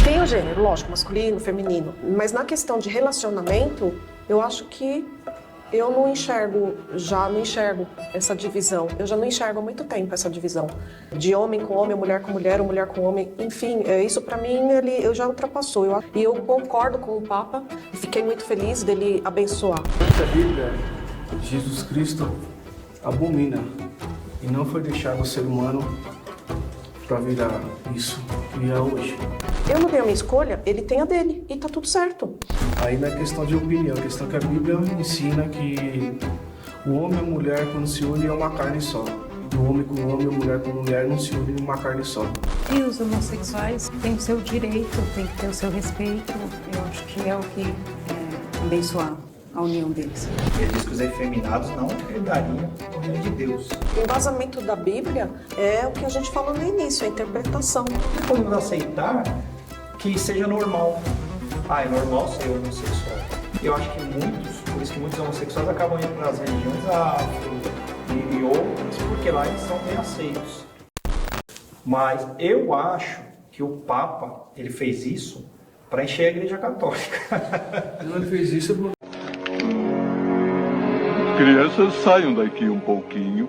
Tem o gênero, lógico, masculino, feminino, mas na questão de relacionamento, eu acho que eu não enxergo essa divisão. Eu já não enxergo há muito tempo essa divisão. De homem com homem, mulher com mulher, ou mulher com homem. Enfim, isso pra mim, eu já ultrapassou. E eu concordo com o Papa e fiquei muito feliz dele abençoar. A Bíblia, Jesus Cristo abomina e não foi deixado o ser humano para virar isso que é hoje. Eu não tenho a minha escolha, ele tem a dele e tá tudo certo. Aí não é questão de opinião, é questão que a Bíblia ensina que o homem e a mulher, quando se unem, é uma carne só. O homem com o homem, a mulher com a mulher, não se unem em uma carne só. E os homossexuais têm o seu direito, têm que ter o seu respeito. Eu acho que é o que abençoar a união deles. Ele diz que os efeminados não herdariam o reino de Deus. O embasamento da Bíblia é o que a gente falou no início, a interpretação. Podemos aceitar que seja normal. É normal ser homossexual. Eu acho que por isso que muitos homossexuais acabam indo para as religiões afro e outras, porque lá eles são bem aceitos. Mas eu acho que o Papa, ele fez isso para encher a Igreja Católica. Ele fez isso por... Crianças, saiam daqui um pouquinho.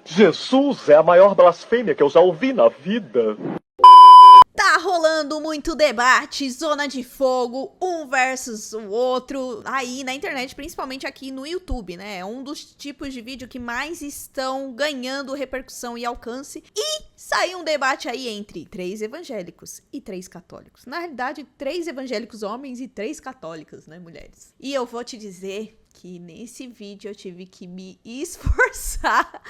Jesus é a maior blasfêmia que eu já ouvi na vida. Tá rolando muito debate, zona de fogo, um versus o outro, aí na internet, principalmente aqui no YouTube, né? É um dos tipos de vídeo que mais estão ganhando repercussão e alcance. E saiu um debate aí entre 3 evangélicos e 3 católicos. Na realidade, 3 evangélicos homens e 3 católicas, né, mulheres? E eu vou te dizer que nesse vídeo eu tive que me esforçar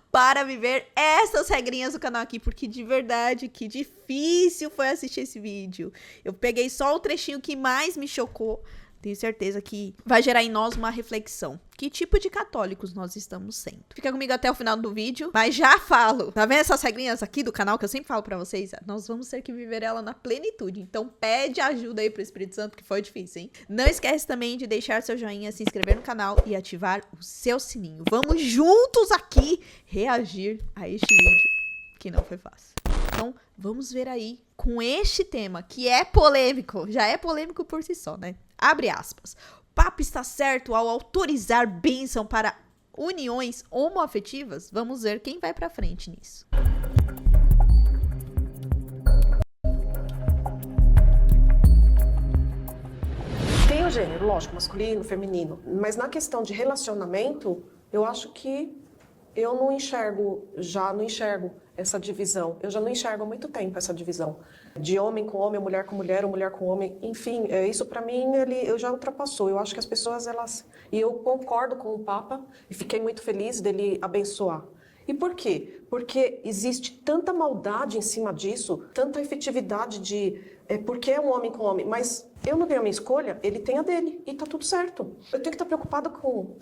para viver essas regrinhas do canal aqui, porque de verdade, que difícil foi assistir esse vídeo. Eu peguei só o trechinho que mais me chocou. Tenho certeza que vai gerar em nós uma reflexão. Que tipo de católicos nós estamos sendo? Fica comigo até o final do vídeo, mas já falo. Tá vendo essas regrinhas aqui do canal que eu sempre falo pra vocês? Nós vamos ter que viver ela na plenitude. Então pede ajuda aí pro Espírito Santo, que foi difícil, hein? Não esquece também de deixar seu joinha, se inscrever no canal e ativar o seu sininho. Vamos juntos aqui reagir a este vídeo, que não foi fácil. Então, vamos ver aí com este tema, que é polêmico. Já é polêmico por si só, né? Abre aspas. O Papa está certo ao autorizar bênção para uniões homoafetivas? Vamos ver quem vai pra frente nisso. Tem o gênero, lógico, masculino, feminino, mas na questão de relacionamento, eu acho que eu não enxergo essa divisão. Eu já não enxergo há muito tempo essa divisão. De homem com homem, mulher com mulher, ou mulher com homem. Enfim, isso pra mim, eu já ultrapassou. Eu acho que as pessoas, E eu concordo com o Papa e fiquei muito feliz dele abençoar. E por quê? Porque existe tanta maldade em cima disso, tanta efetividade de... porque é um homem com homem, mas eu não tenho a minha escolha, ele tem a dele e tá tudo certo. Eu tenho que estar preocupada com...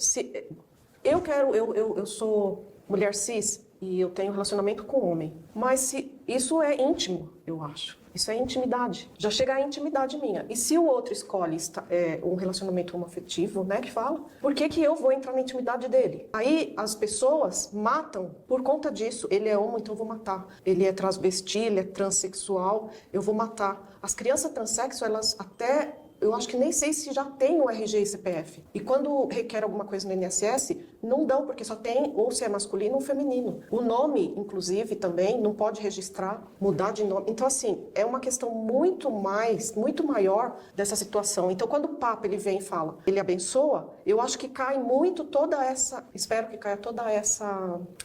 Eu sou mulher cis e eu tenho relacionamento com homem. Mas isso é íntimo, eu acho. Isso é intimidade. Já chega a intimidade minha. E se o outro escolhe um relacionamento homoafetivo, né, que fala, por que eu vou entrar na intimidade dele? Aí as pessoas matam por conta disso. Ele é homo, então eu vou matar. Ele é transvesti, ele é transexual, eu vou matar. As crianças transexo, elas até... Eu acho que nem sei se já tem o RG e CPF. E quando requer alguma coisa no INSS, não dão, porque só tem ou se é masculino ou feminino. O nome, inclusive, também não pode registrar, mudar de nome. Então, assim, é uma questão muito maior dessa situação. Então, quando o Papa ele vem e fala, ele abençoa, eu acho que cai muito espero que caia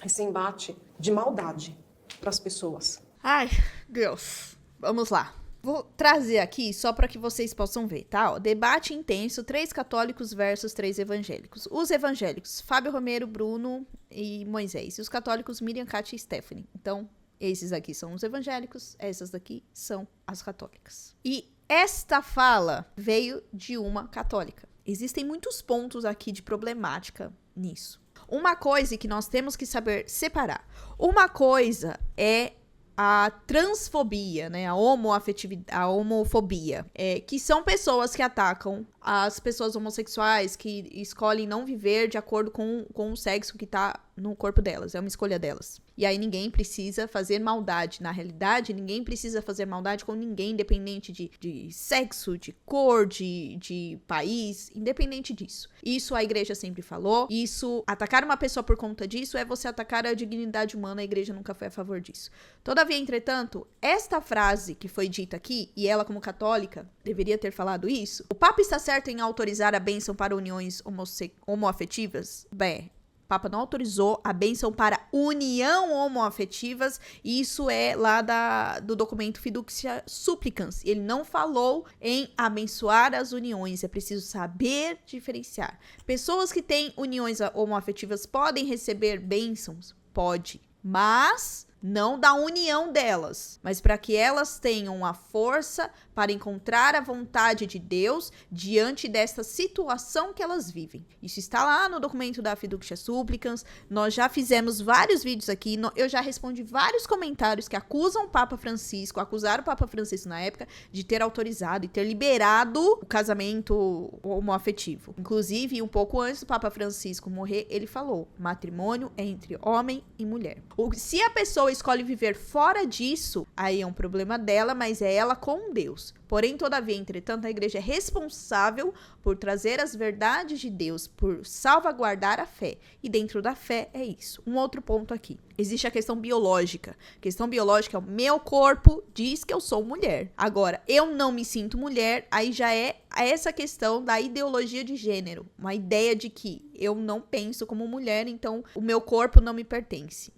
esse embate de maldade para as pessoas. Ai, Deus. Vamos lá. Vou trazer aqui só para que vocês possam ver, tá? Ó, debate intenso, 3 católicos versus 3 evangélicos. Os evangélicos, Fábio Romero, Bruno e Moisés. E os católicos, Miriam, Kátia e Stephanie. Então, esses aqui são os evangélicos, essas daqui são as católicas. E esta fala veio de uma católica. Existem muitos pontos aqui de problemática nisso. Uma coisa que nós temos que saber separar. Uma coisa é a transfobia, né, a homofobia, que são pessoas que atacam as pessoas homossexuais que escolhem não viver de acordo com o sexo que tá no corpo delas, é uma escolha delas. E aí ninguém precisa fazer maldade. Na realidade, ninguém precisa fazer maldade com ninguém, independente de sexo, de cor, de país, independente disso. Isso a igreja sempre falou. Isso, atacar uma pessoa por conta disso é você atacar a dignidade humana. A igreja nunca foi a favor disso. Todavia, entretanto, esta frase que foi dita aqui, e ela como católica deveria ter falado isso, o Papa está certo em autorizar a bênção para uniões homoafetivas? Bem, o Papa não autorizou a bênção para união homoafetivas, e isso é lá do documento Fiducia Supplicans. Ele não falou em abençoar as uniões, é preciso saber diferenciar. Pessoas que têm uniões homoafetivas podem receber bênçãos? Pode, mas não da união delas, mas para que elas tenham a força para encontrar a vontade de Deus diante desta situação que elas vivem. Isso está lá no documento da Fiducia Supplicans. Nós já fizemos vários vídeos aqui, eu já respondi vários comentários que acusam o Papa Francisco, acusaram o Papa Francisco na época de ter autorizado e ter liberado o casamento homoafetivo. Inclusive, um pouco antes do Papa Francisco morrer, ele falou: matrimônio é entre homem e mulher. Se a pessoa escolhe viver fora disso, aí é um problema dela, mas é ela com Deus. Porém, todavia, entretanto, a igreja é responsável por trazer as verdades de Deus, por salvaguardar a fé. E dentro da fé é isso. Um outro ponto aqui. Existe a questão biológica. A questão biológica é o meu corpo diz que eu sou mulher. Agora, eu não me sinto mulher, aí já é essa questão da ideologia de gênero. Uma ideia de que eu não penso como mulher, então o meu corpo não me pertence.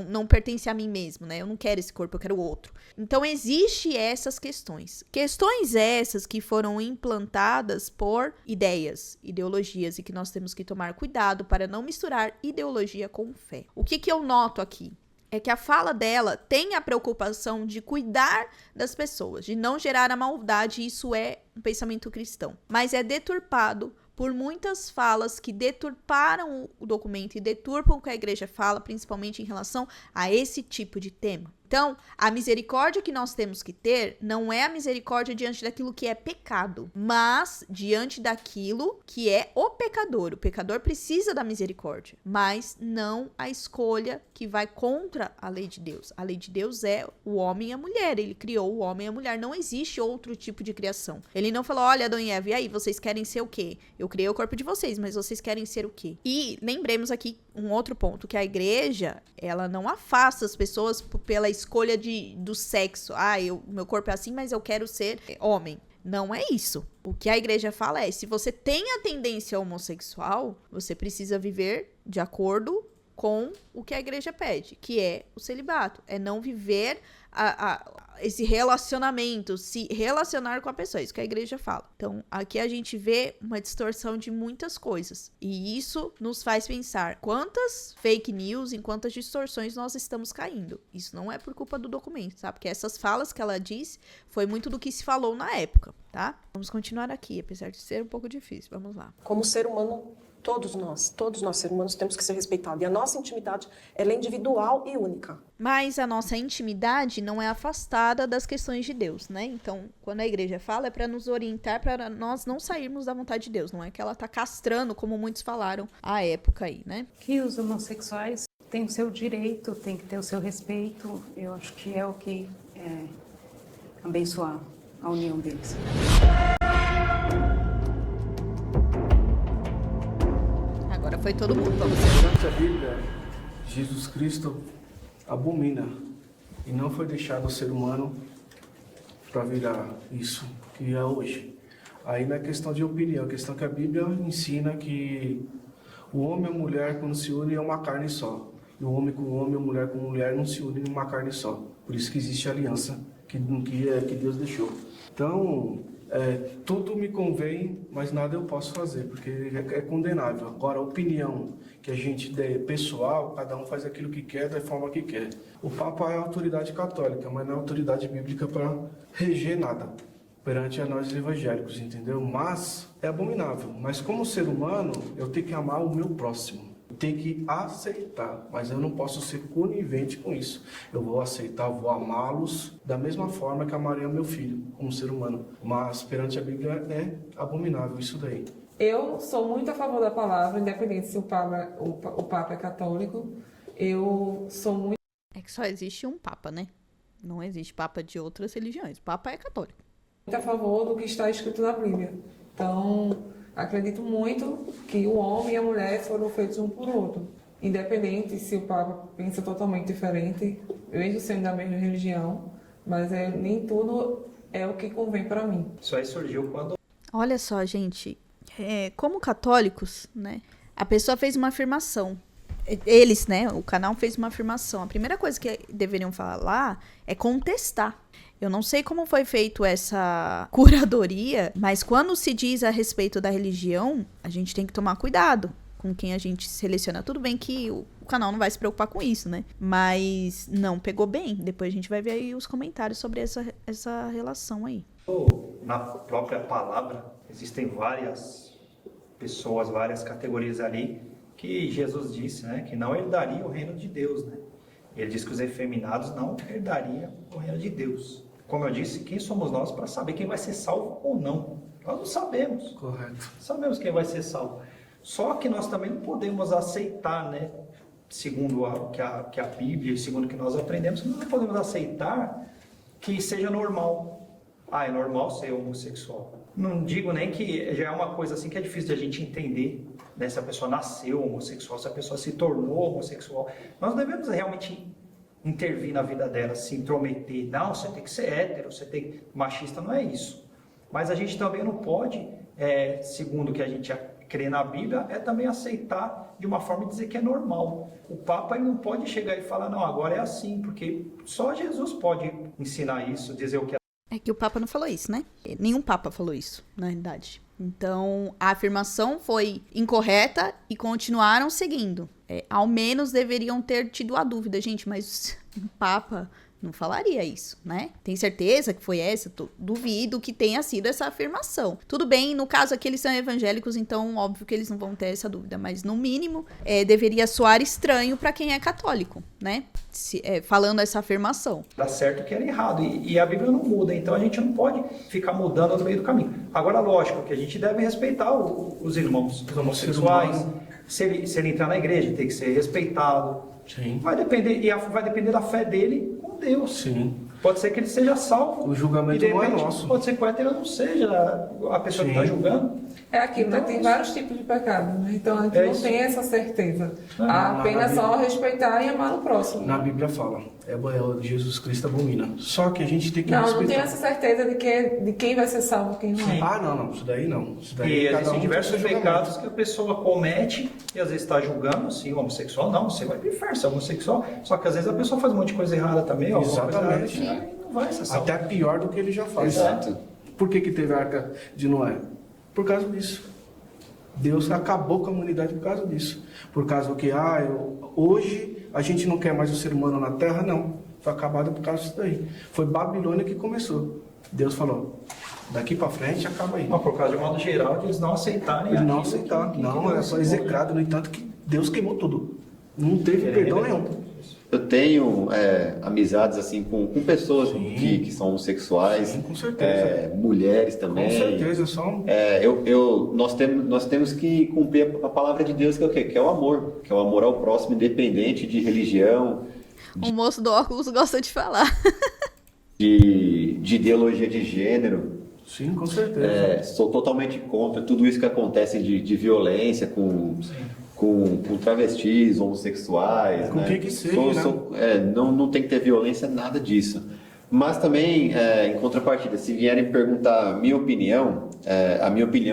Não pertence a mim mesmo, né? Eu não quero esse corpo, eu quero outro. Então, existe essas questões. Questões essas que foram implantadas por ideologias, e que nós temos que tomar cuidado para não misturar ideologia com fé. O que eu noto aqui? É que a fala dela tem a preocupação de cuidar das pessoas, de não gerar a maldade, isso é um pensamento cristão. Mas é deturpado por muitas falas que deturparam o documento e deturpam o que a igreja fala, principalmente em relação a esse tipo de tema. Então, a misericórdia que nós temos que ter não é a misericórdia diante daquilo que é pecado, mas diante daquilo que é o pecador. O pecador precisa da misericórdia, mas não a escolha que vai contra a lei de Deus. A lei de Deus é o homem e a mulher. Ele criou o homem e a mulher. Não existe outro tipo de criação. Ele não falou: olha, Adão e Eva, e aí, vocês querem ser o quê? Eu criei o corpo de vocês, mas vocês querem ser o quê? E lembremos aqui um outro ponto, que a igreja, ela não afasta as pessoas pela escolha do sexo. O meu corpo é assim, mas eu quero ser homem. Não é isso. O que a igreja fala é: se você tem a tendência homossexual, você precisa viver de acordo com o que a igreja pede, que é o celibato. É não viver esse relacionamento, se relacionar com a pessoa. É isso que a igreja fala. Então, aqui a gente vê uma distorção de muitas coisas. E isso nos faz pensar quantas fake news, em quantas distorções nós estamos caindo. Isso não é por culpa do documento, tá? Porque essas falas que ela disse foi muito do que se falou na época, tá? Vamos continuar aqui, apesar de ser um pouco difícil. Vamos lá. Como ser humano, todos nós seres humanos temos que ser respeitados. E a nossa intimidade, ela é individual e única. Mas a nossa intimidade não é afastada das questões de Deus, né? Então, quando a igreja fala, é para nos orientar, para nós não sairmos da vontade de Deus. Não é que ela tá castrando, como muitos falaram à época aí, né? Que os homossexuais têm o seu direito, têm que ter o seu respeito. Eu acho que é o que abençoar a união deles. Agora foi todo mundo pra você. Durante a Bíblia, Jesus Cristo abomina e não foi deixado o ser humano para virar isso que é hoje. Aí não é questão de opinião, é questão que a Bíblia ensina que o homem e a mulher, quando se unem, é uma carne só. E o homem com o homem, a mulher com a mulher não se unem em uma carne só. Por isso que existe a aliança que Deus deixou. Então, tudo me convém, mas nada eu posso fazer, porque é condenável. Agora, a opinião que a gente der pessoal, cada um faz aquilo que quer, da forma que quer. O Papa é a autoridade católica, mas não é autoridade bíblica para reger nada perante a nós evangélicos, entendeu? Mas é abominável. Mas como ser humano, eu tenho que amar o meu próximo. tenho que aceitar, mas eu não posso ser conivente com isso. Eu vou aceitar, vou amá-los da mesma forma que amaria meu filho, como ser humano. Mas perante a Bíblia é abominável isso daí. Eu sou muito a favor da palavra, independente se o Papa é católico. Eu sou muito É que só existe um Papa, né? Não existe Papa de outras religiões. O Papa é católico. a favor do que está escrito na Bíblia. Então, acredito muito que o homem e a mulher foram feitos um por outro. Independente se o Papa pensa totalmente diferente, mesmo sendo da mesma religião, mas nem tudo é o que convém para mim. Isso aí surgiu quando Olha só, gente. Como católicos, né? A pessoa fez uma afirmação. Eles, né? O canal fez uma afirmação. A primeira coisa que deveriam falar é contestar. Eu não sei como foi feito essa curadoria, mas quando se diz a respeito da religião, a gente tem que tomar cuidado com quem a gente seleciona. Tudo bem que o canal não vai se preocupar com isso, né? Mas não pegou bem. Depois a gente vai ver aí os comentários sobre essa relação aí. na própria palavra existem várias pessoas, várias categorias ali que Jesus disse, né, que não herdaria o reino de Deus, né? Ele diz que os efeminados não herdariam o reino de Deus. Como eu disse, quem somos nós para saber quem vai ser salvo ou não? Nós não sabemos. Correto. Sabemos quem vai ser salvo. Só que nós também não podemos aceitar, né, segundo que a Bíblia, segundo o que nós aprendemos, nós não podemos aceitar que seja normal. É normal ser homossexual. Não digo nem que já é uma coisa assim que é difícil de a gente entender, né, se a pessoa nasceu homossexual, se a pessoa se tornou homossexual. Nós devemos realmente intervir na vida dela, se intrometer. Não, você tem que ser hétero, você tem que... Machista não é isso. Mas a gente também não pode, segundo o que a gente crê na Bíblia, é também aceitar de uma forma e dizer que é normal. O Papa ele não pode chegar e falar, não, agora é assim, porque só Jesus pode ensinar isso, dizer o que É que o Papa não falou isso, né? Nenhum Papa falou isso, na realidade. Então, a afirmação foi incorreta e continuaram seguindo. Ao menos deveriam ter tido a dúvida, gente, mas o Papa não falaria isso, né? Tem certeza que foi essa? Duvido que tenha sido essa afirmação. Tudo bem, no caso aqui eles são evangélicos, então óbvio que eles não vão ter essa dúvida, mas no mínimo deveria soar estranho para quem é católico, né? Falando essa afirmação. dá certo que era errado. E a Bíblia não muda, então a gente não pode ficar mudando no meio do caminho. Agora, lógico que a gente deve respeitar os irmãos, os homossexuais. Se ele entrar na igreja, tem que ser respeitado. Sim. Vai depender da fé dele com Deus. Sim. Pode ser que ele seja salvo. O julgamento e de não é repente, nosso. Pode ser que o hétero não seja a pessoa que está julgando. É aquilo, né? Então, Tem isso- vários tipos de pecado, né? Então a gente não isso. tem essa certeza. na Apenas Bíblia- só respeitar e amar o próximo. Na Bíblia fala, Jesus Cristo abomina. Só que a gente tem que Não, respeitar. não tenho essa certeza de quem vai ser salvo e quem não é. Não, isso daí não. Isso daí E cada existem um tem diversos seu julgamento. pecados que a pessoa comete e às vezes está julgando, assim, o homossexual, não, você vai pro inferno, você é homossexual. Só que às vezes a pessoa faz um monte de coisa errada também, ó, alguma coisa errada, Exatamente. e aí não vai ser salvo. Até pior do que ele já faz. Exato. Por que teve a arca de Noé? Por causa disso. Deus acabou com a humanidade por causa disso. Por causa do que, hoje a gente não quer mais o ser humano na Terra, não. Foi acabado por causa disso daí. Foi Babilônia que começou. Deus falou, daqui para frente acaba aí. Mas por causa de modo geral, de eles não aceitarem Ele não aquilo aceitar. que Não, Deus era só ensinou, né? execrado. No entanto, que Deus queimou tudo. Não teve perdão nenhum. Eu tenho amizades assim com pessoas que são homossexuais, Sim, com certeza. mulheres também. Com certeza, só Nós temos que cumprir a palavra de Deus, que é o quê? Que é o amor. Que é o amor ao próximo, independente de religião, O moço do óculos gosta de falar. de ideologia de gênero. Sim, com certeza. Sou totalmente contra tudo isso que acontece de violência com travestis, homossexuais. Com né? que seja, Não tem que ter violência, nada disso. Mas também, em contrapartida, se vierem perguntar a minha opinião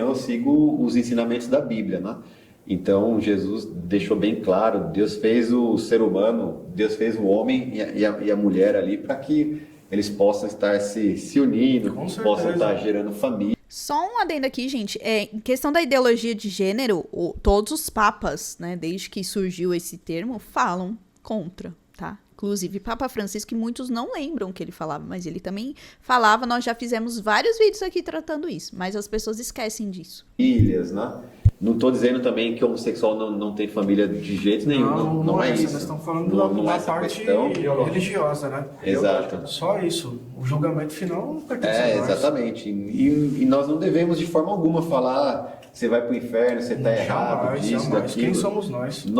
eu sigo os ensinamentos da Bíblia, né? Então, Jesus deixou bem claro, Deus fez o ser humano, Deus fez o homem e a mulher ali para que eles possam estar se unindo, Com certeza. possam estar gerando família. Só um adendo aqui, gente. Em questão da ideologia de gênero, todos os papas, né, desde que surgiu esse termo, falam contra, tá? Inclusive, Papa Francisco, que muitos não lembram que ele falava, mas ele também falava. Nós já fizemos vários vídeos aqui tratando isso, mas as pessoas esquecem disso. Filhas, né? Não estou dizendo também que homossexual não tem família de jeito nenhum, não é isso. Nós estamos falando Não da é essa parte questão. religiosa, né? Exato. Só isso. O julgamento final não pertence a nós. Exatamente. E nós não devemos de forma alguma falar você vai para o inferno, você está errado, disso, Jamais. daquilo. Quem somos nós? O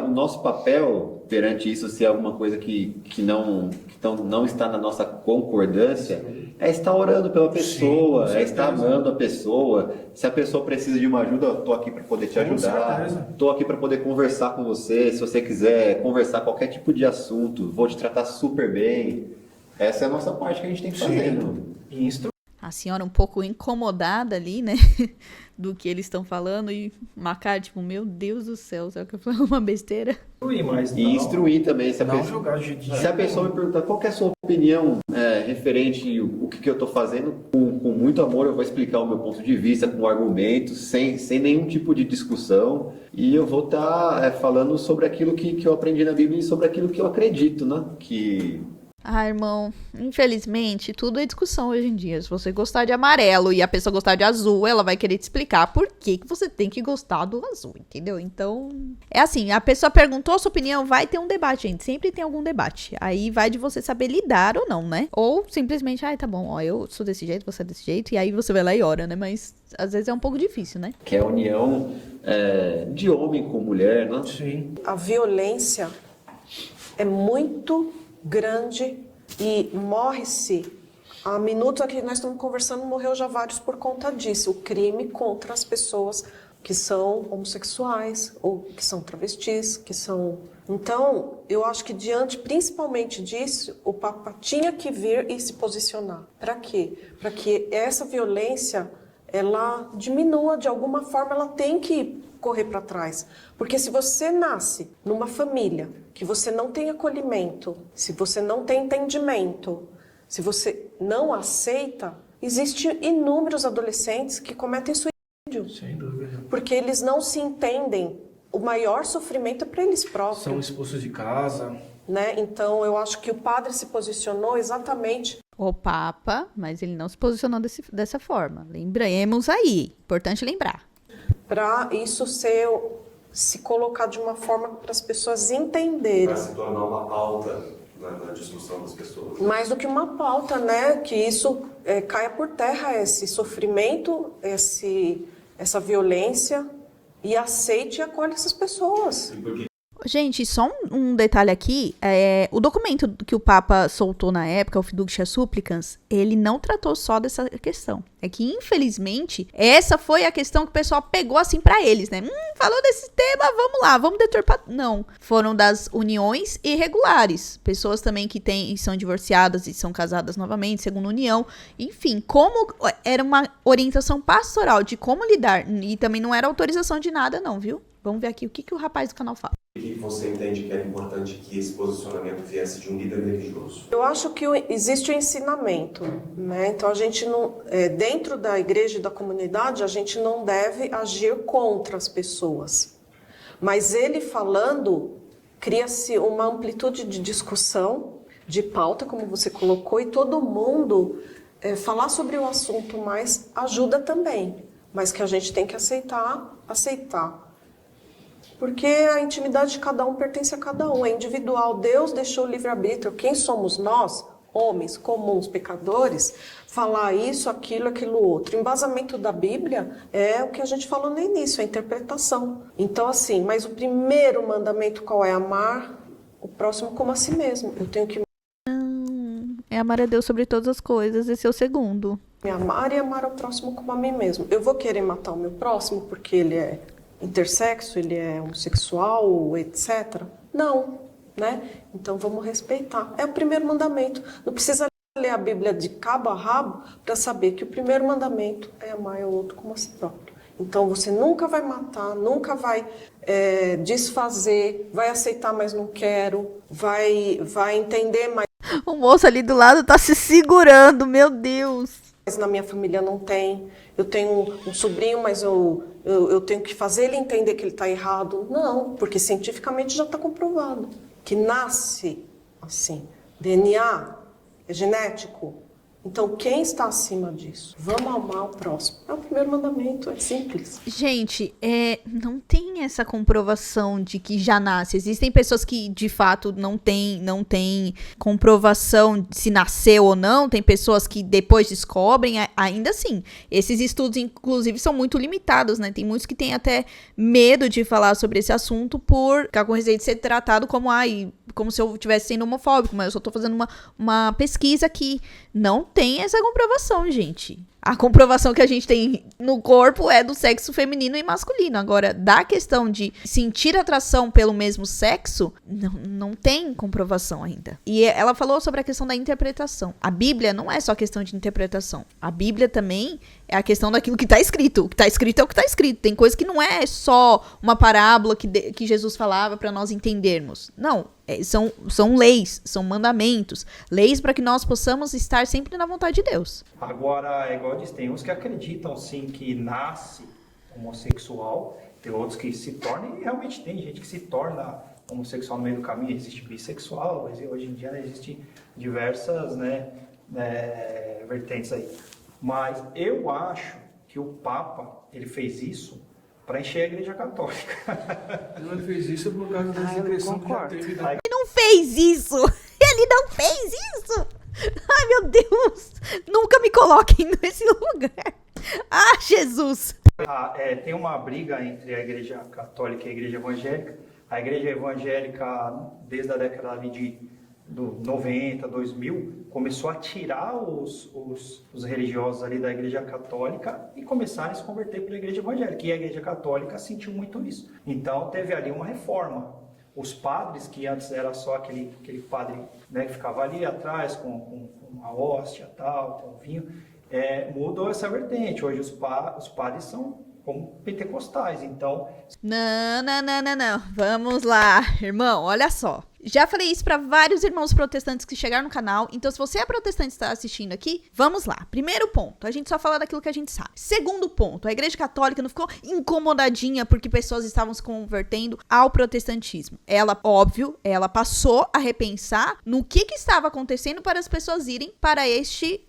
nosso papel perante isso, se é alguma coisa que não está na nossa concordância, é estar orando pela pessoa, Sim, é estar amando a pessoa. Se a pessoa precisa de uma ajuda, eu estou aqui para poder te ajudar, estou aqui para poder conversar com você. Se você quiser conversar qualquer tipo de assunto, vou te tratar super bem. Essa é a nossa parte que a gente tem que fazer. A senhora um pouco incomodada ali, né? Do que eles estão falando. E uma cara, tipo, meu Deus do céu, será que eu falei uma besteira? E instruir também. Se a pessoa me perguntar qual que é a sua opinião referente o que eu estou fazendo, com muito amor eu vou explicar o meu ponto de vista, com argumentos, sem nenhum tipo de discussão. E eu vou estar falando sobre aquilo que eu aprendi na Bíblia e sobre aquilo que eu acredito, né? Irmão, infelizmente, tudo é discussão hoje em dia. Se você gostar de amarelo e a pessoa gostar de azul, ela vai querer te explicar por que você tem que gostar do azul, entendeu? Então, é assim, a pessoa perguntou a sua opinião, vai ter um debate, gente. Sempre tem algum debate. Aí vai de você saber lidar ou não, né? Ou simplesmente, tá bom, ó, eu sou desse jeito, você é desse jeito, e aí você vai lá e ora, né? Mas às vezes é um pouco difícil, né? Que é a união de homem com mulher, né? Sim. A violência é muito grande e morre-se. Há minutos aqui nós estamos conversando, morreu já vários por conta disso. O crime contra as pessoas que são homossexuais ou que são travestis, que são... Então, eu acho que diante principalmente disso, o Papa tinha que vir e se posicionar. Para quê? Para que essa violência, ela diminua de alguma forma, ela tem que correr para trás. Porque se você nasce numa família que você não tem acolhimento, se você não tem entendimento, se você não aceita, existem inúmeros adolescentes que cometem suicídio. Sem dúvida. Porque eles não se entendem. O maior sofrimento é para eles próprios. São expulsos de casa. Né? Então, eu acho que o padre se posicionou exatamente... O Papa, mas ele não se posicionou dessa forma. Lembremos aí, importante lembrar. Para isso se colocar de uma forma para as pessoas entenderem. Para se tornar uma pauta na discussão das pessoas. Mais do que uma pauta, né? Que isso caia por terra, esse sofrimento, essa violência, e aceite e acolhe essas pessoas. Gente, só um detalhe aqui, o documento que o Papa soltou na época, o Fiducia Supplicans, ele não tratou só dessa questão. É que, infelizmente, essa foi a questão que o pessoal pegou assim pra eles, né? Falou desse tema, vamos lá, vamos deturpar. Não, foram das uniões irregulares. Pessoas também que são divorciadas e são casadas novamente, segundo união. Enfim, como era uma orientação pastoral de como lidar, e também não era autorização de nada não, viu? Vamos ver aqui o que o rapaz do canal fala. O que você entende que era importante que esse posicionamento viesse de um líder religioso? Eu acho que existe o ensinamento, né? Então a gente não, dentro da igreja e da comunidade, a gente não deve agir contra as pessoas. Mas ele falando, cria-se uma amplitude de discussão, de pauta, como você colocou, e todo mundo falar sobre o assunto mais ajuda também. Mas que a gente tem que aceitar. Porque a intimidade de cada um pertence a cada um, é individual. Deus deixou o livre-arbítrio. Quem somos nós, homens comuns, pecadores, falar isso, aquilo, outro. O embasamento da Bíblia é o que a gente falou no início, a interpretação. Então, assim, mas o primeiro mandamento qual é? Amar o próximo como a si mesmo. Eu tenho que é amar a Deus sobre todas as coisas, esse é o segundo. Me amar e amar o próximo como a mim mesmo. Eu vou querer matar o meu próximo porque ele é intersexo, ele é homossexual, etc. Não, né? Então vamos respeitar. É o primeiro mandamento. Não precisa ler a Bíblia de cabo a rabo para saber que o primeiro mandamento é amar o outro como a si próprio. Então você nunca vai matar, nunca vai desfazer, vai aceitar, mas não quero, vai entender, mas... O moço ali do lado tá se segurando, meu Deus. Mas na minha família não tem. Eu tenho um sobrinho, mas eu tenho que fazer ele entender que ele está errado. Não, porque cientificamente já está comprovado que nasce assim. DNA é genético. Então, quem está acima disso? Vamos amar o próximo. É o primeiro mandamento, é simples. Gente, não tem essa comprovação de que já nasce. Existem pessoas que, de fato, não tem comprovação de se nasceu ou não. Tem pessoas que depois descobrem. Ainda assim, esses estudos, inclusive, são muito limitados, né? Tem muitos que têm até medo de falar sobre esse assunto por ficar com receio de ser tratado como se eu estivesse sendo homofóbico, mas eu só tô fazendo uma pesquisa aqui. Não tem essa comprovação, gente. A comprovação que a gente tem no corpo é do sexo feminino e masculino. Agora, da questão de sentir atração pelo mesmo sexo, não tem comprovação ainda. E ela falou sobre a questão da interpretação. A Bíblia não é só questão de interpretação. A Bíblia também é a questão daquilo que está escrito. O que está escrito é o que está escrito. Tem coisa que não é só uma parábola que Jesus falava para nós entendermos. Não. São leis, são mandamentos. Leis para que nós possamos estar sempre na vontade de Deus. Agora, é igual eu disse, tem uns que acreditam, sim, que nasce homossexual. Tem outros que se tornam, e realmente tem gente que se torna homossexual no meio do caminho. Existe bissexual, hoje em dia existem diversas vertentes aí. Mas eu acho que o Papa, ele fez isso para encher a Igreja Católica. Ele fez isso por causa da impressão que já teve. Ele não fez isso! Ele não fez isso! Ai, meu Deus! Nunca me coloquem nesse lugar. Ah, Jesus! Tem uma briga entre a Igreja Católica e a Igreja Evangélica. A Igreja Evangélica, desde a década de 90, 2000, começou a tirar os religiosos ali da Igreja Católica e começaram a se converter para a Igreja Evangélica. E a Igreja Católica sentiu muito isso. Então, teve ali uma reforma. Os padres, que antes era só aquele padre, né, que ficava ali atrás com a hóstia, tal, com o vinho, mudou essa vertente. Hoje os padres são como pentecostais, então... Não. Vamos lá, irmão, olha só. Já falei isso para vários irmãos protestantes que chegaram no canal, então se você é protestante e está assistindo aqui, vamos lá. Primeiro ponto, a gente só fala daquilo que a gente sabe. Segundo ponto, a Igreja Católica não ficou incomodadinha porque pessoas estavam se convertendo ao protestantismo. Ela passou a repensar no que estava acontecendo para as pessoas irem para este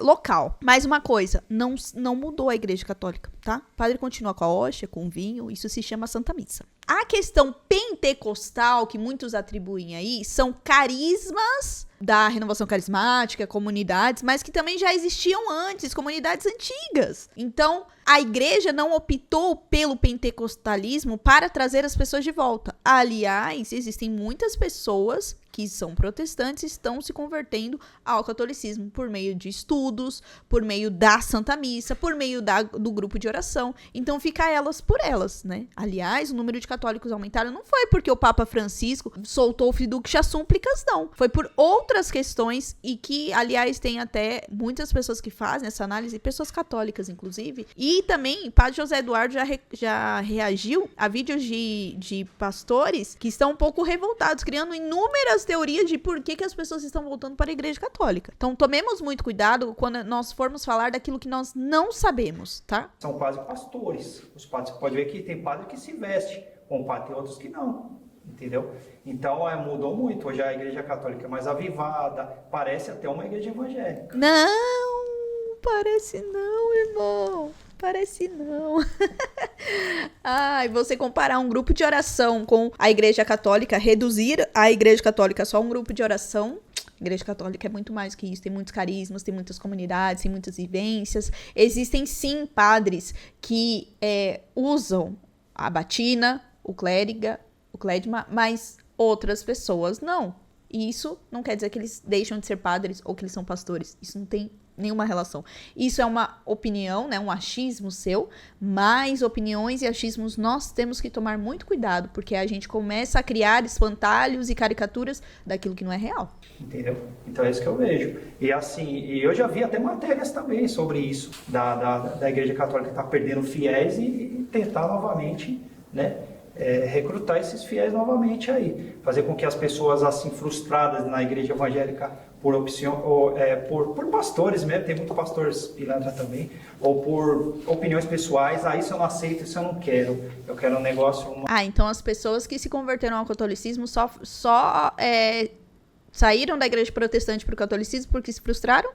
local. Mais uma coisa, não mudou a Igreja Católica, tá? O padre continua com a hóstia, com o vinho, isso se chama Santa Missa. A questão pentecostal que muitos atribuem aí são carismas da renovação carismática, comunidades, mas que também já existiam antes, comunidades antigas. Então, a igreja não optou pelo pentecostalismo para trazer as pessoas de volta. Aliás, existem muitas pessoas que são protestantes e estão se convertendo ao catolicismo por meio de estudos, por meio da Santa Missa, por meio do grupo de oração. Então, fica elas por elas, né? Aliás, o número de católicos aumentaram não foi porque o Papa Francisco soltou o fiducia súplicas, não. Foi por outras questões e que, aliás, tem até muitas pessoas que fazem essa análise, pessoas católicas, inclusive. E também, o padre José Eduardo já reagiu a vídeos de pastores que estão um pouco revoltados, criando inúmeras teorias de por que as pessoas estão voltando para a Igreja Católica. Então, tomemos muito cuidado quando nós formos falar daquilo que nós não sabemos, tá? São quase pastores. Os padres, você pode ver que tem padre que se veste, como padre, tem outros que não. Entendeu? Então, mudou muito. Hoje a Igreja Católica é mais avivada, parece até uma igreja evangélica. Não, parece não, irmão. Parece não. Ai, você comparar um grupo de oração com a Igreja Católica, reduzir a Igreja Católica só a um grupo de oração. A Igreja Católica é muito mais que isso, tem muitos carismas, tem muitas comunidades, tem muitas vivências. Existem sim padres que usam a batina, o clérigma, mas outras pessoas não. E isso não quer dizer que eles deixam de ser padres ou que eles são pastores. Isso não tem nenhuma relação. Isso é uma opinião, né, um achismo seu, mas opiniões e achismos nós temos que tomar muito cuidado, porque a gente começa a criar espantalhos e caricaturas daquilo que não é real. Entendeu? Então é isso que eu vejo. E assim, eu já vi até matérias também sobre isso, da Igreja Católica estar perdendo fiéis e tentar novamente, né, recrutar esses fiéis novamente aí, fazer com que as pessoas assim frustradas na igreja evangélica por opção, por pastores mesmo, tem muito pastores pilantra também, ou por opiniões pessoais, isso eu não aceito, isso eu não quero, eu quero um negócio... então as pessoas que se converteram ao catolicismo só saíram da igreja protestante para o catolicismo porque se frustraram?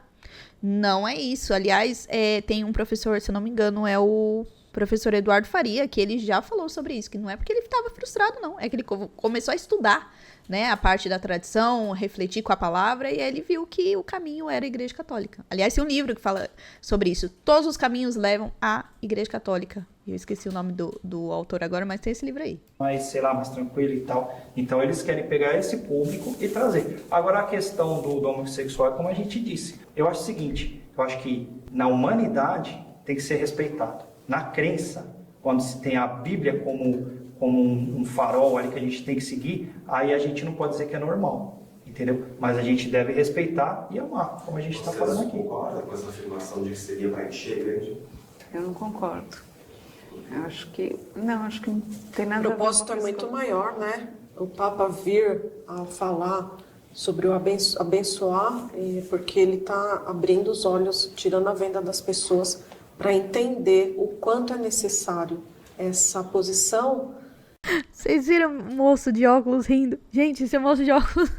Não é isso. Aliás, tem um professor, se eu não me engano, é o professor Eduardo Faria, que ele já falou sobre isso, que não é porque ele estava frustrado, não. É que ele começou a estudar, né, a parte da tradição, refletir com a palavra, e aí ele viu que o caminho era a Igreja Católica. Aliás, tem um livro que fala sobre isso. Todos os caminhos levam à Igreja Católica. Eu esqueci o nome do autor agora, mas tem esse livro aí. Mais, sei lá, mais tranquilo e tal. Então eles querem pegar esse público e trazer. Agora a questão do homossexual é como a gente disse. Eu acho o seguinte, eu acho que na humanidade tem que ser respeitado. Na crença, quando se tem a Bíblia como um farol ali que a gente tem que seguir, aí a gente não pode dizer que é normal, entendeu? Mas a gente deve respeitar e amar, como a gente está falando aqui. Você concorda com essa afirmação de que seria para encher a igreja? Eu não concordo. Eu acho que não tem O nada a ver com propósito é muito maior, né? O Papa vir a falar sobre o abençoar, porque ele está abrindo os olhos, tirando a venda das pessoas para entender o quanto é necessário essa posição. Vocês viram o moço de óculos rindo? Gente, esse moço de óculos,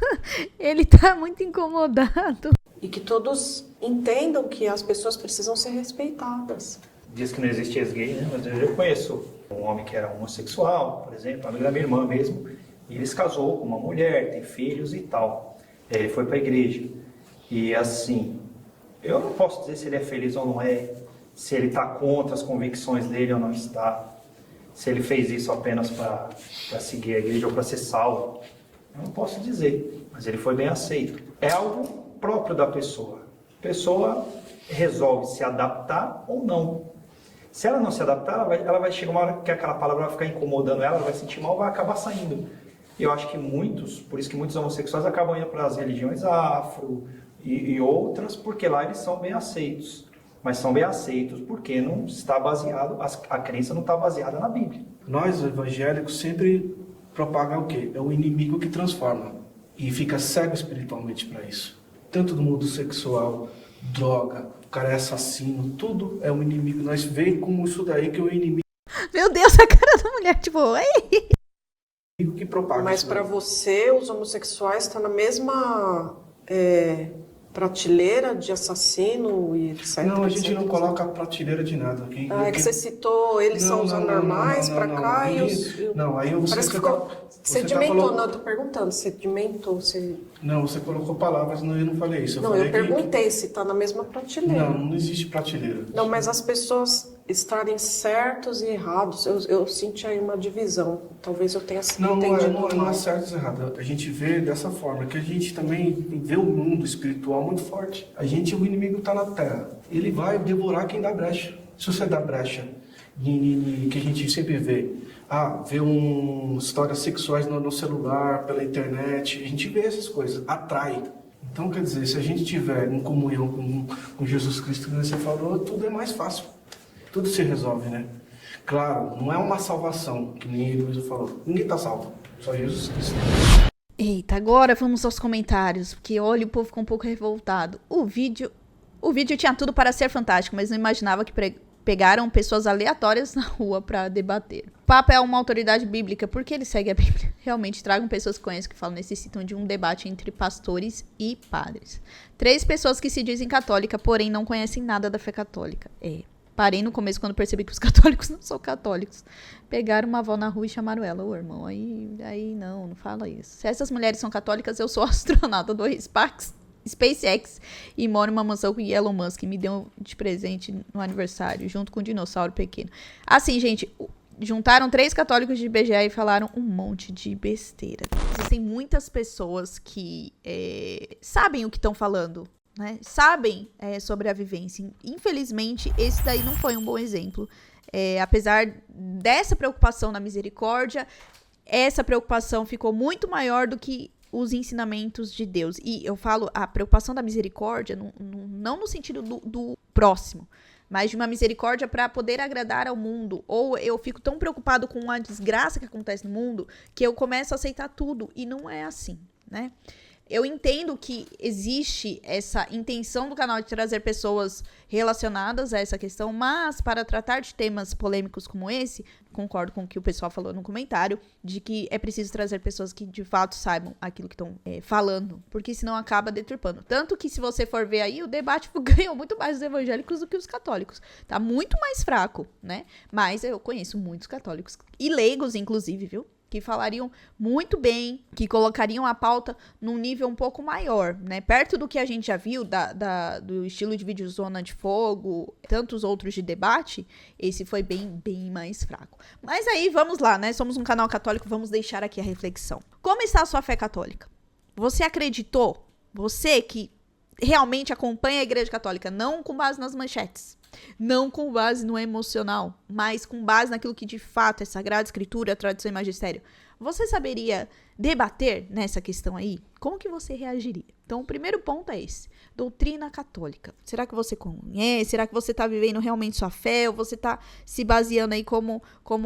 ele tá muito incomodado. E que todos entendam que as pessoas precisam ser respeitadas. Diz que não existe ex-gay, né? Mas eu conheço um homem que era homossexual, por exemplo, amigo da minha irmã mesmo, e ele se casou com uma mulher, tem filhos e tal. Ele foi para a igreja. E assim, eu não posso dizer se ele é feliz ou não é, se ele está contra as convicções dele ou não está, se ele fez isso apenas para seguir a igreja ou para ser salvo. Eu não posso dizer, mas ele foi bem aceito. É algo próprio da pessoa. A pessoa resolve se adaptar ou não. Se ela não se adaptar, ela vai chegar uma hora que aquela palavra vai ficar incomodando ela vai sentir mal, vai acabar saindo. E eu acho que por isso que muitos homossexuais acabam indo para as religiões afro e outras, porque lá eles são bem aceitos. Mas são bem aceitos porque não está baseado, a crença não está baseada na Bíblia. Nós, evangélicos, sempre propagam o quê? É o inimigo que transforma e fica cego espiritualmente para isso. Tanto do mundo sexual, droga, o cara é assassino, tudo é um inimigo. Nós veem como isso daí que é o inimigo. Meu Deus, a cara da mulher, tipo, ei! Que propaga. Mas para você, os homossexuais estão na mesma prateleira de assassino e etc. Não, a gente não coloca a prateleira de nada. É que você citou, eles são os anormais para cá e os... Não, aí você... Parece que ficou... Sedimentou, não, eu tô perguntando, sedimentou, você... Não, você colocou palavras, não, eu não falei isso. Eu perguntei se tá na mesma prateleira. Não existe prateleira. Não, mas as pessoas estarem certos e errados, eu senti aí uma divisão. Talvez eu tenha sido entendido mal. Não é certo e errado. A gente vê dessa forma, que a gente também vê o mundo espiritual muito forte. O inimigo está na terra. Ele vai devorar quem dá brecha. Se você dá brecha, que a gente sempre vê, vê histórias sexuais no celular, pela internet, a gente vê essas coisas, atrai. Então, quer dizer, se a gente tiver em comunhão com Jesus Cristo, como você falou, tudo é mais fácil. Tudo se resolve, né? Claro, não é uma salvação, que nem ele mesmo falou. Ninguém está salvo, só Jesus Cristo. Eita, agora vamos aos comentários, porque olha, o povo ficou um pouco revoltado. O vídeo tinha tudo para ser fantástico, mas não imaginava que pegaram pessoas aleatórias na rua para debater. O Papa é uma autoridade bíblica, porque ele segue a Bíblia. Realmente, tragam pessoas que conhecem, que falam, necessitam de um debate entre pastores e padres. 3 pessoas que se dizem católica, porém não conhecem nada da fé católica. Parei no começo quando percebi que os católicos não são católicos. Pegaram uma avó na rua e chamaram ela, ô irmão, aí não fala isso. Se essas mulheres são católicas, eu sou astronauta do SpaceX e moro numa mansão com Elon Musk, me deu de presente no aniversário, junto com um dinossauro pequeno. Assim, gente, juntaram 3 católicos de IBGE e falaram um monte de besteira. Existem muitas pessoas que sabem o que estão falando, né? Sabem sobre a vivência. Infelizmente, esse daí não foi um bom exemplo. Apesar dessa preocupação na misericórdia, essa preocupação ficou muito maior do que os ensinamentos de Deus. E eu falo a preocupação da misericórdia, não no sentido do próximo, mas de uma misericórdia para poder agradar ao mundo. Ou eu fico tão preocupado com a desgraça que acontece no mundo que eu começo a aceitar tudo. E não é assim, né? eu entendo que existe essa intenção do canal de trazer pessoas relacionadas a essa questão, mas para tratar de temas polêmicos como esse, concordo com o que o pessoal falou no comentário, de que é preciso trazer pessoas que de fato saibam aquilo que estão falando, porque senão acaba deturpando. Tanto que se você for ver aí, o debate ganhou muito mais os evangélicos do que os católicos. Tá muito mais fraco, né? Mas eu conheço muitos católicos, e leigos inclusive, viu? Que falariam muito bem, que colocariam a pauta num nível um pouco maior, né? Perto do que a gente já viu do estilo de vídeo Zona de Fogo, tantos outros de debate, esse foi bem mais fraco. Mas aí, vamos lá, né? Somos um canal católico, vamos deixar aqui a reflexão. Como está a sua fé católica? Você acreditou? Você que realmente acompanha a Igreja Católica, não com base nas manchetes, não com base no emocional, mas com base naquilo que de fato é Sagrada Escritura, tradição e magistério, você saberia debater nessa questão aí? Como que você reagiria? Então, o primeiro ponto é esse. Doutrina católica. Será que você conhece? Será que você está vivendo realmente sua fé? Ou você está se baseando aí como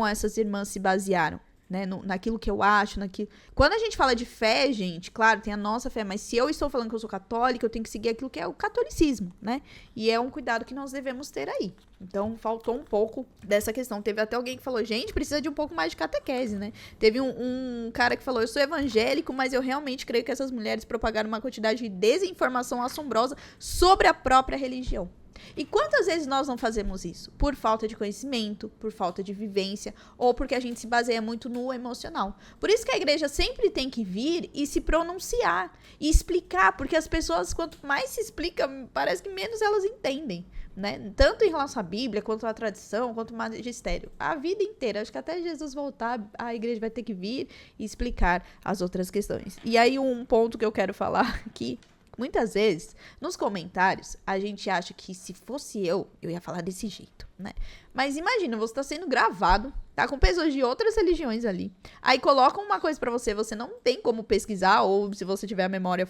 essas irmãs se basearam? Né, naquilo que eu acho, naquilo... Quando a gente fala de fé, gente, claro, tem a nossa fé, mas se eu estou falando que eu sou católica, eu tenho que seguir aquilo que é o catolicismo, né? E é um cuidado que nós devemos ter aí. Então, faltou um pouco dessa questão. Teve até alguém que falou, gente, precisa de um pouco mais de catequese, né? Teve um cara que falou, eu sou evangélico, mas eu realmente creio que essas mulheres propagaram uma quantidade de desinformação assombrosa sobre a própria religião. E quantas vezes nós não fazemos isso? Por falta de conhecimento, por falta de vivência, ou porque a gente se baseia muito no emocional. Por isso que a igreja sempre tem que vir e se pronunciar, e explicar, porque as pessoas, quanto mais se explica, parece que menos elas entendem, né? Tanto em relação à Bíblia, quanto à tradição, quanto ao magistério. A vida inteira, acho que até Jesus voltar, a igreja vai ter que vir e explicar as outras questões. E aí um ponto que eu quero falar aqui, muitas vezes, nos comentários, a gente acha que se fosse eu ia falar desse jeito, né? Mas imagina, você tá sendo gravado, tá com pessoas de outras religiões ali. Aí colocam uma coisa pra você, você não tem como pesquisar, ou se você tiver a memória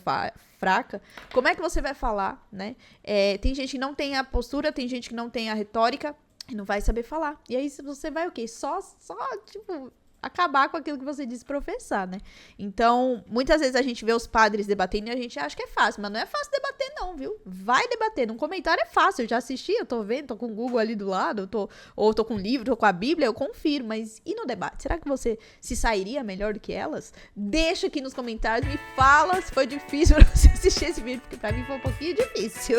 fraca, como é que você vai falar, né? Tem gente que não tem a postura, tem gente que não tem a retórica, e não vai saber falar. E aí você vai o quê? Só tipo... acabar com aquilo que você disse professar, né? Então, muitas vezes a gente vê os padres debatendo e a gente acha que é fácil, mas não é fácil debater não, viu? Vai debater, num comentário é fácil, eu já assisti, eu tô vendo, tô com o Google ali do lado, ou tô com o livro, tô com a Bíblia, eu confiro, mas e no debate? Será que você se sairia melhor do que elas? Deixa aqui nos comentários, me fala se foi difícil pra você assistir esse vídeo, porque pra mim foi um pouquinho difícil.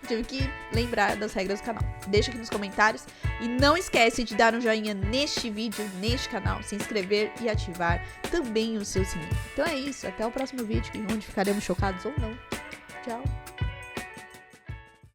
Tive que lembrar das regras do canal. Deixa aqui nos comentários e não esquece de dar um joinha neste vídeo, neste canal, se inscrever e ativar também o seu sininho. Então é isso, até o próximo vídeo, onde ficaremos chocados ou não. Tchau!